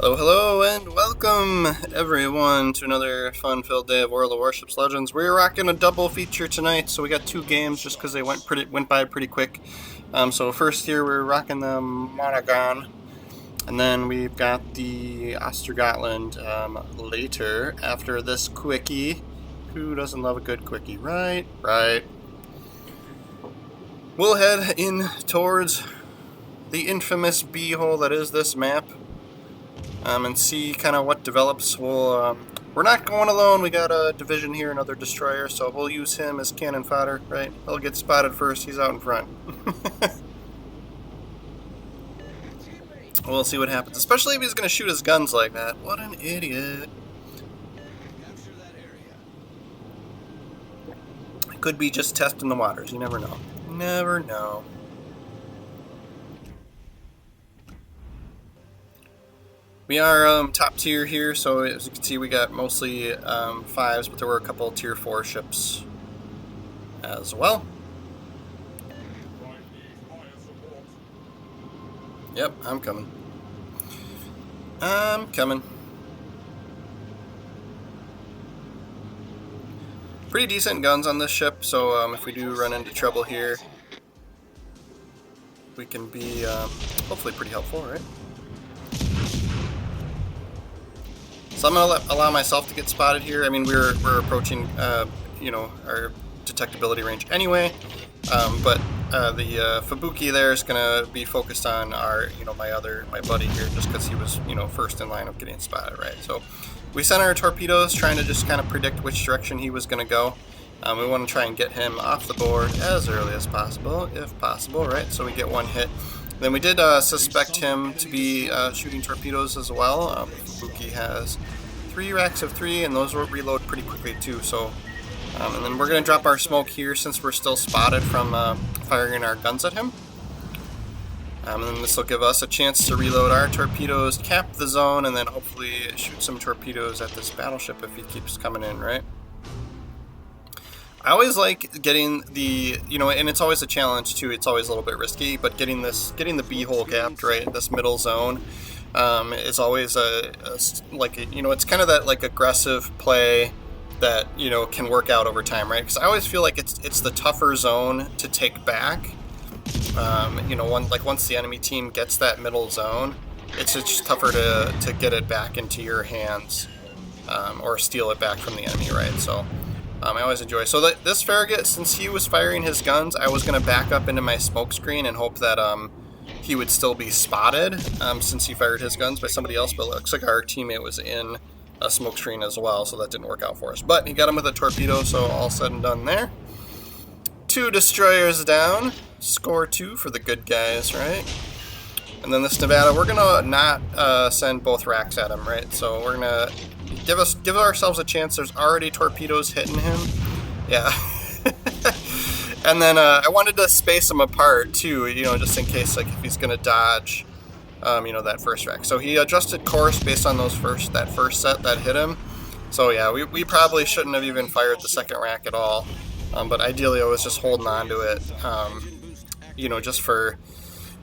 Hello, hello, and welcome everyone to another fun-filled day of World of Warships Legends. We're rocking a double feature tonight, so we got two games just because they went by pretty quick. So first here we're rocking the Monaghan, and then we've got the Ostergotland later after this quickie. Who doesn't love a good quickie, right? Right. We'll head in towards the infamous b-hole that is this map. And see kind of what develops. We're not going alone. We got a division here, another destroyer, so we'll use him as cannon fodder, right? He'll get spotted first. He's out in front. We'll see what happens, especially if he's going to shoot his guns like that. What an idiot. It could be just testing the waters. You never know. Never know. We are top tier here, so as you can see we got mostly 5s, but there were a couple of tier 4 ships as well. Yep, I'm coming. I'm coming. Pretty decent guns on this ship, so if we do run into trouble here, we can be hopefully pretty helpful, right? So I'm going to allow myself to get spotted here. I mean, we're approaching, our detectability range anyway. But the Fubuki there is going to be focused on our, my buddy here, just because he was, first in line of getting spotted, right? So we sent our torpedoes, trying to just kind of predict which direction he was going to go. We want to try and get him off the board as early as possible, if possible, right? So we get one hit. Then we did suspect him to be shooting torpedoes as well. Fubuki has 3 racks of 3, and those will reload pretty quickly too. So, and then we're going to drop our smoke here since we're still spotted from firing our guns at him. And then this will give us a chance to reload our torpedoes, cap the zone, and then hopefully shoot some torpedoes at this battleship if he keeps coming in, right? I always like getting the, and it's always a challenge too, it's always a little bit risky, but getting the b-hole gapped, right, this middle zone, is always it's kind of that, like, aggressive play that, can work out over time, right? Because I always feel like it's the tougher zone to take back, once the enemy team gets that middle zone, it's just tougher to get it back into your hands, or steal it back from the enemy, right? So I always enjoy. So this Farragut, since he was firing his guns, I was going to back up into my smoke screen and hope that he would still be spotted since he fired his guns by somebody else. But it looks like our teammate was in a smoke screen as well, so that didn't work out for us. But he got him with a torpedo, so all said and done there. 2 destroyers down. Score 2 for the good guys, right? And then this Nevada, we're going to not send both racks at him, right? So we're going to give ourselves a chance. There's already torpedoes hitting him. Yeah. And then I wanted to space him apart too, just in case, like, if he's going to dodge, that first rack. So he adjusted course based on that first set that hit him. So yeah, we probably shouldn't have even fired the second rack at all. But ideally I was just holding on to it, just for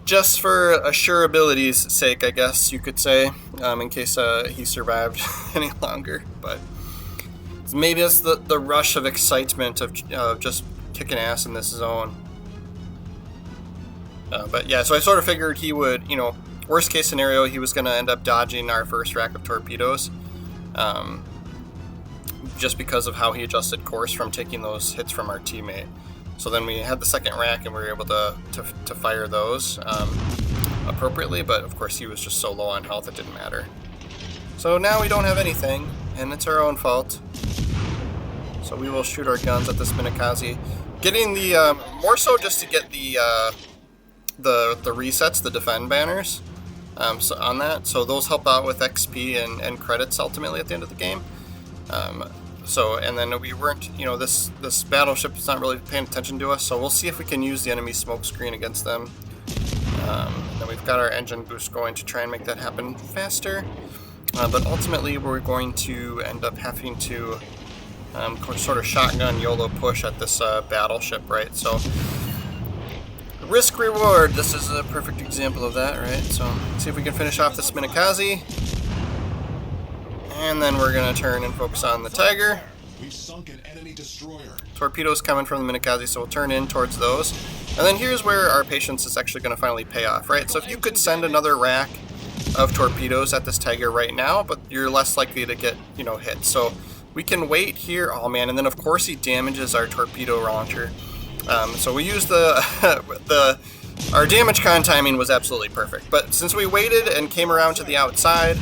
assurability's sake, I guess you could say, in case he survived any longer. But maybe it's the rush of excitement of just kicking ass in this zone. But yeah, so I sort of figured he would, worst case scenario, he was going to end up dodging our first rack of torpedoes, just because of how he adjusted course from taking those hits from our teammate. So then we had the second rack and we were able to fire those appropriately, but of course he was just so low on health it didn't matter. So now we don't have anything, and it's our own fault. So we will shoot our guns at this Minakaze. Getting the, more so just to get the resets, the defend banners, so on that. So those help out with XP and credits ultimately at the end of the game. And then we weren't, this battleship is not really paying attention to us, so we'll see if we can use the enemy smoke screen against them. Then we've got our engine boost going to try and make that happen faster. But ultimately we're going to end up having to sort of shotgun YOLO push at this battleship, right? So risk reward, this is a perfect example of that, right? So let's see if we can finish off this Minakaze. And then we're going to turn and focus on the Tiger. We've sunk an enemy destroyer. Torpedoes coming from the Minikaze, so we'll turn in towards those. And then here's where our patience is actually going to finally pay off, right? So if you could send another rack of torpedoes at this Tiger right now, but you're less likely to get, you know, hit. So we can wait here. Oh man, and then of course he damages our torpedo launcher. So we use our damage con timing was absolutely perfect. But since we waited and came around to the outside,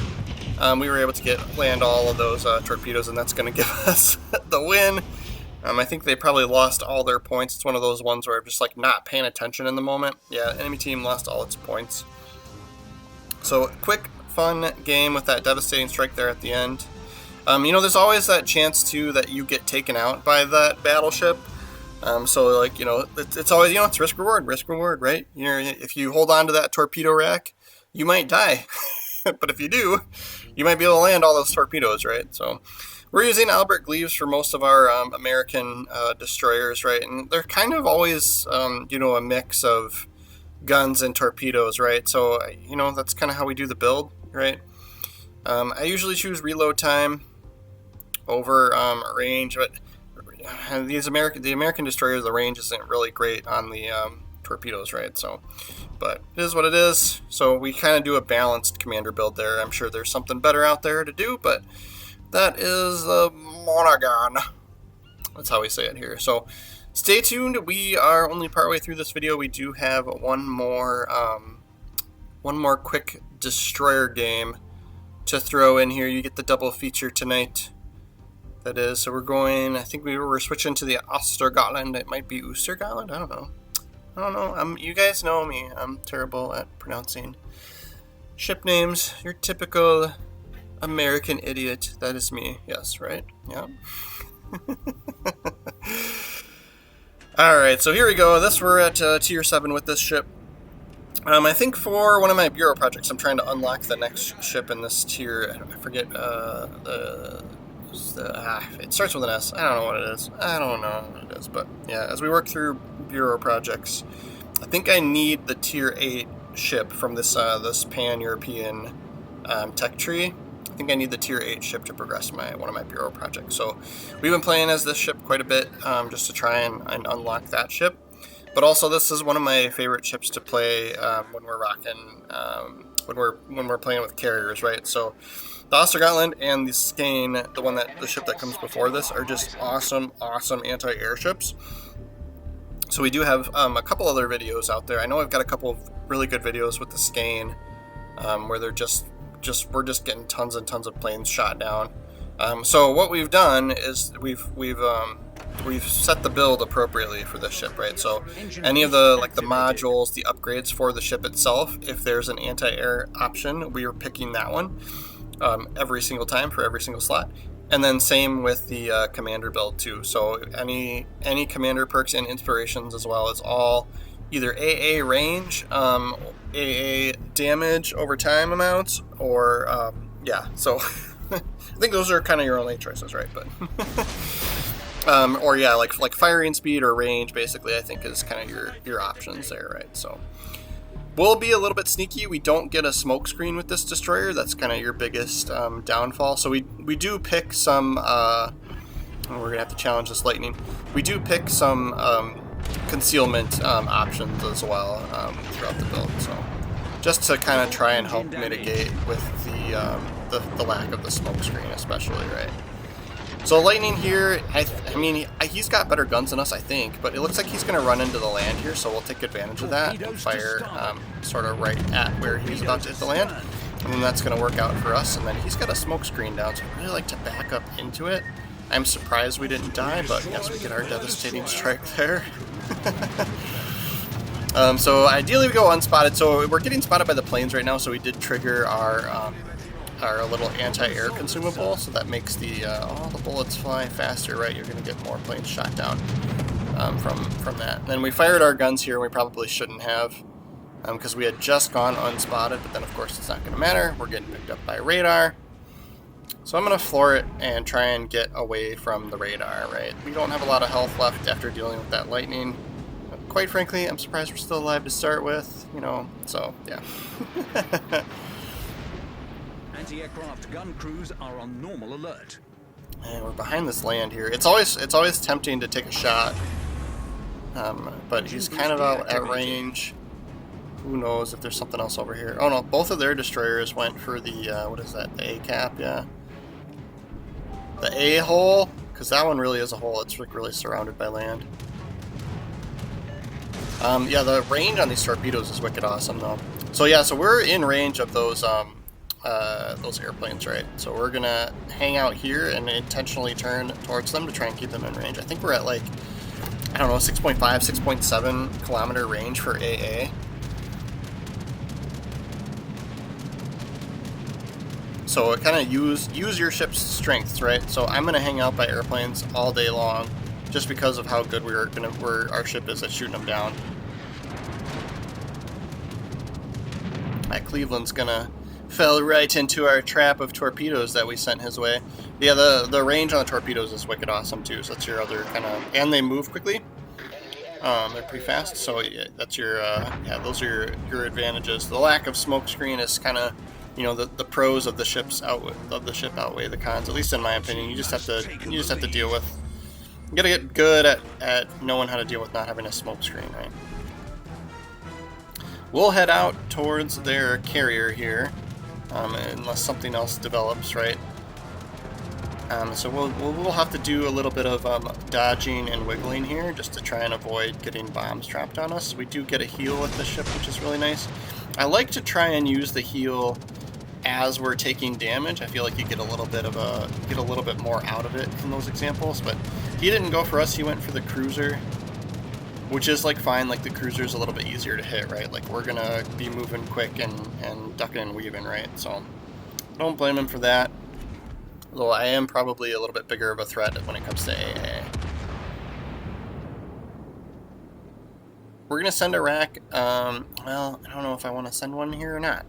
we were able to land all of those torpedoes, and that's going to give us the win. I think they probably lost all their points. It's one of those ones where I'm just like not paying attention in the moment. Yeah, enemy team lost all its points. So quick, fun game with that devastating strike there at the end. You know, there's always that chance too that you get taken out by that battleship. So like, you know, it's always, you know, it's risk reward, right? You know, if you hold on to that torpedo rack, you might die. But if you do, you might be able to land all those torpedoes, right? So we're using Albert Gleaves for most of our American destroyers, right? And they're kind of always, you know, a mix of guns and torpedoes, right? So, you know, that's kind of how we do the build, right? I usually choose reload time over range, but the American destroyers, the range isn't really great on the torpedoes, right? So, but it is what it is. So we kind of do a balanced commander build there. I'm sure there's something better out there to do, but that is the Monaghan. That's how we say it here. So stay tuned. We are only partway through this video. We do have one more quick destroyer game to throw in here. You get the double feature tonight. That is, so we're going, I think we're switching to the Ostergotland. It might be Oostergotland, I don't know. You guys know me, I'm terrible at pronouncing ship names. Your typical American idiot, that is me, yes, right? Yeah. Alright, so here we go. We're at tier 7 with this ship. I think for one of my bureau projects, I'm trying to unlock the next ship in this tier. I forget, it starts with an S. I don't know what it is. I don't know what it is, but yeah, as we work through bureau projects, I think I need the tier 8 ship from this pan-European tech tree. I think I need the tier 8 ship to progress one of my bureau projects. So we've been playing as this ship quite a bit, just to try and unlock that ship. But also, this is one of my favorite ships to play when we're rocking, when we're playing with carriers, right? So the Ostergotland and the Skane, the ship that comes before this, are just awesome anti-air ships. So we do have a couple other videos out there. I know I've got a couple of really good videos with the Skane, where they're we're just getting tons and tons of planes shot down. So what we've done is we've set the build appropriately for this ship, right? So any of the modules, the upgrades for the ship itself, if there's an anti-air option, we are picking that one every single time for every single slot. And then same with the commander build too. So any commander perks and inspirations, as well as all either AA range, AA damage over time amounts, or yeah. So I think those are kind of your only choices, right? But or yeah, like firing speed or range, basically, I think is kind of your options there, right? So we'll be a little bit sneaky. We don't get a smoke screen with this destroyer. That's kind of your biggest downfall. So we do pick some. We're gonna have to challenge this lightning. We do pick some concealment options as well throughout the build. So just to kind of try and help mitigate with the lack of the smoke screen, especially, right? So lightning here, I mean, he's got better guns than us, I think, but it looks like he's going to run into the land here, so we'll take advantage of that and fire sort of right at where he's about to hit the land, and then that's going to work out for us. And then he's got a smoke screen down, so I'd really like to back up into it. I'm surprised we didn't die, but yes, we get our devastating strike there. So ideally we go unspotted, so we're getting spotted by the planes right now, so we did trigger our little anti-air consumable, so that makes all the bullets fly faster, right? You're going to get more planes shot down from that. And then we fired our guns here, and we probably shouldn't have, because we had just gone unspotted, but then of course it's not going to matter. We're getting picked up by radar. So I'm going to floor it and try and get away from the radar, right? We don't have a lot of health left after dealing with that lightning. But quite frankly, I'm surprised we're still alive to start with, you know, so yeah. Anti-aircraft gun crews are on normal alert. And we're behind this land here. It's always tempting to take a shot, but he's kind of out at range. Who knows if there's something else over here? Oh no, both of their destroyers went for the what is that? The A cap, yeah. The A hole, because that one really is a hole. It's like really surrounded by land. Yeah, the range on these torpedoes is wicked awesome though. So yeah, so we're in range of those airplanes, right? So we're gonna hang out here and intentionally turn towards them to try and keep them in range. I think we're at like, I don't know, 6.5, 6.7 kilometer range for AA. So kind of use your ship's strengths, right? So I'm gonna hang out by airplanes all day long, just because of how good our ship is at shooting them down. That Cleveland's gonna fell right into our trap of torpedoes that we sent his way. Yeah, the range on the torpedoes is wicked awesome too. So that's your other kind of, and they move quickly. They're pretty fast. So yeah, that's your yeah, those are your advantages. The lack of smoke screen is kind of, you know, the pros of the ship outweigh the cons. At least in my opinion, you just have to deal with. You gotta get good at knowing how to deal with not having a smoke screen, right? We'll head out towards their carrier here, unless something else develops, right? So we'll have to do a little bit of dodging and wiggling here just to try and avoid getting bombs dropped on us. We do get a heal with the ship, which is really nice. I like to try and use the heal as we're taking damage. I feel like you get a little bit more out of it in those examples, but he didn't go for us. He went for the cruiser, which is like fine. Like the cruiser's a little bit easier to hit, right? Like we're gonna be moving quick and ducking and weaving, right? So don't blame him for that. Although I am probably a little bit bigger of a threat when it comes to AA. We're gonna send a rack. Well, I don't know if I want to send one here or not.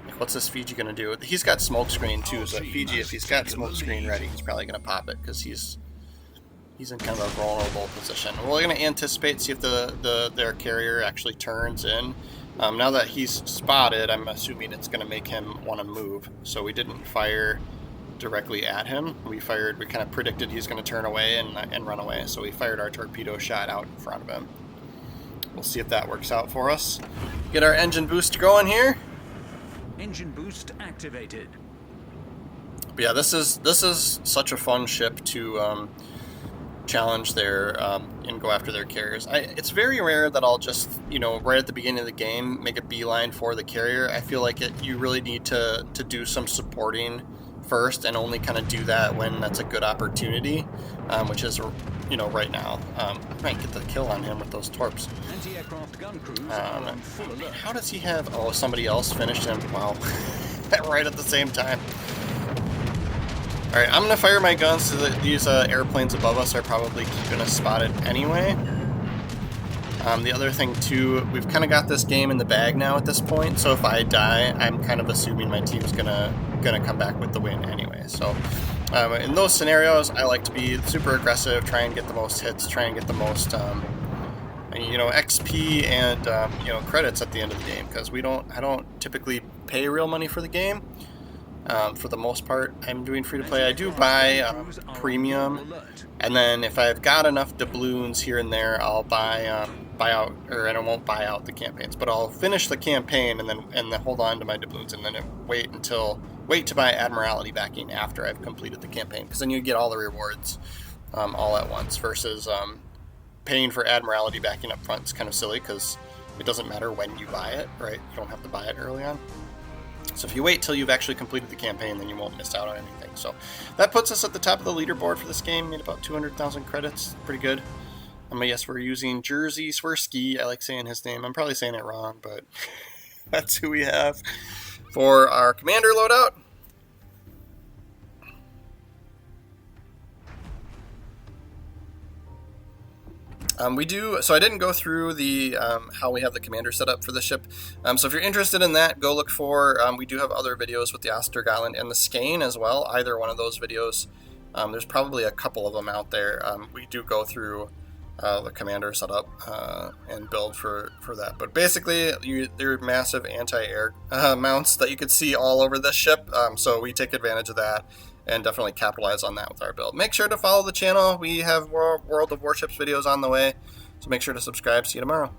Like, what's this Fiji gonna do? He's got smoke screen too, so Fiji, if he's got smoke screen ready, he's probably gonna pop it because he's in kind of a vulnerable position. We're gonna anticipate, see if their carrier actually turns in. Now that he's spotted, I'm assuming it's gonna make him want to move. So we didn't fire directly at him. We kind of predicted he's going to turn away and run away, so we fired our torpedo shot out in front of him. We'll see if that works out for us. Get our engine boost going here. Engine boost activated. But yeah, this is such a fun ship to challenge their and go after their carriers. It's very rare that I'll just, you know, right at the beginning of the game make a beeline for the carrier. I feel like you really need to do some supporting first, and only kind of do that when that's a good opportunity, which is, you know, right now. I might get the kill on him with those torps. Anti-aircraft gun crews are on full alert. How does he have? Oh, somebody else finished him. Wow, right at the same time. All right, I'm gonna fire my guns so that these airplanes above us are probably keeping us spotted anyway. The other thing too, we've kind of got this game in the bag now at this point, so if I die, I'm kind of assuming my team's gonna come back with the win anyway. So in those scenarios, I like to be super aggressive, try and get the most hits, try and get the most you know, XP and you know, credits at the end of the game, because I don't typically pay real money for the game. For the most part, I'm doing free to play. I do buy premium, and then if I've got enough doubloons here and there, I'll buy out, or I won't buy out the campaigns, but I'll finish the campaign and then hold on to my doubloons, and then wait to buy Admiralty backing after I've completed the campaign, because then you get all the rewards all at once, versus paying for Admiralty backing up front is kind of silly, because it doesn't matter when you buy it, right? You don't have to buy it early on. So if you wait till you've actually completed the campaign, then you won't miss out on anything. So that puts us at the top of the leaderboard for this game. Made about 200,000 credits. Pretty good. Yes, we're using Jerzy Swirsky. I like saying his name. I'm probably saying it wrong, but that's who we have for our commander loadout. So I didn't go through the how we have the commander set up for the ship. So if you're interested in that, go look for, we do have other videos with the Ostergotland and the Skane as well. Either one of those videos, there's probably a couple of them out there. We do go through the commander setup and build for that. But basically, they're massive anti-air mounts that you could see all over this ship. So we take advantage of that and definitely capitalize on that with our build. Make sure to follow the channel. We have World of Warships videos on the way, so make sure to subscribe. See you tomorrow.